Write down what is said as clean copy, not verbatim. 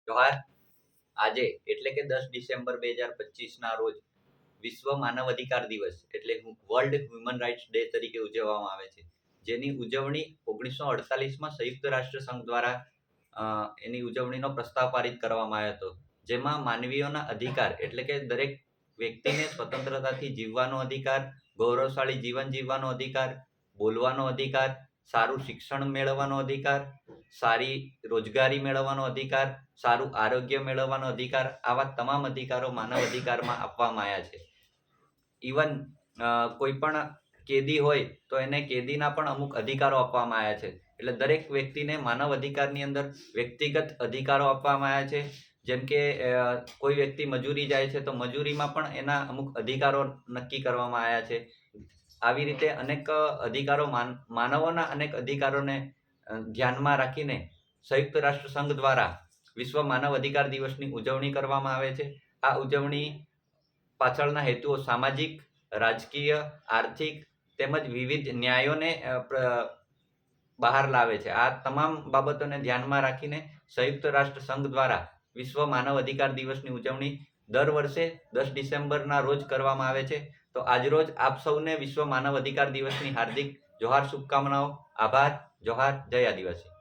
જોહાર. આજે એટલે કે 10 ડિસેમ્બર 2025ના રોજ વિશ્વ માનવ અધિકાર દિવસ એટલે વર્લ્ડ હ્યુમન રાઇટ્સ ડે તરીકે ઉજવવામાં આવે છે. જેની ઉજવણી 1948માં સંયુક્ત રાષ્ટ્ર સંઘ દ્વારા એની ઉજવણીનો પ્રસ્તાવ પારિત કરવામાં આવ્યો હતો. જેમાં માનવીઓના અધિકાર એટલે કે દરેક વ્યક્તિને સ્વતંત્રતાથી જીવવાનો અધિકાર, ગૌરવશાળી જીવન જીવવાનો અધિકાર, બોલવાનો અધિકાર, સારું શિક્ષણ મેળવવાનો અધિકાર, સારી રોજગારી મેળવવાનો અધિકાર, સારું આરોગ્ય મેળવવાનો અધિકાર, આવા તમામ અધિકારો માનવ અધિકારમાં આપવામાં આવ્યા છે. ઇવન કોઈ પણ કેદી હોય તો એને કેદીના પણ અમુક અધિકારો આપવામાં આવ્યા છે. એટલે દરેક વ્યક્તિને માનવ અધિકારની અંદર વ્યક્તિગત અધિકારો આપવામાં આવ્યા છે. જેમ કે કોઈ વ્યક્તિ મજૂરી જાય છે તો મજૂરીમાં પણ એના અમુક અધિકારો નક્કી કરવામાં આવ્યા છે. આવી રીતે અનેક અધિકારો માનવોના અનેક અધિકારોને ધ્યાનમાં રાખીને સંયુક્ત રાષ્ટ્ર સંઘ દ્વારા વિશ્વ માનવ અધિકાર દિવસની ઉજવણી કરવામાં આવે છે. આ ઉજવણી પાછળના હેતુઓ સામાજિક, રાજકીય, આર્થિક તેમજ વિવિધ ન્યાયોને બહાર લાવે છે. આ તમામ બાબતોને ધ્યાનમાં રાખીને સંયુક્ત રાષ્ટ્ર સંઘ દ્વારા વિશ્વ માનવ અધિકાર દિવસની ઉજવણી દર વર્ષે 10 ડિસેમ્બરના રોજ કરવામાં આવે છે. તો આજરોજ આપ સૌને વિશ્વ માનવ અધિકાર દિવસની હાર્દિક જોહાર, શુભકામનાઓ. આભાર. જોહાર. જય આદિવાસી.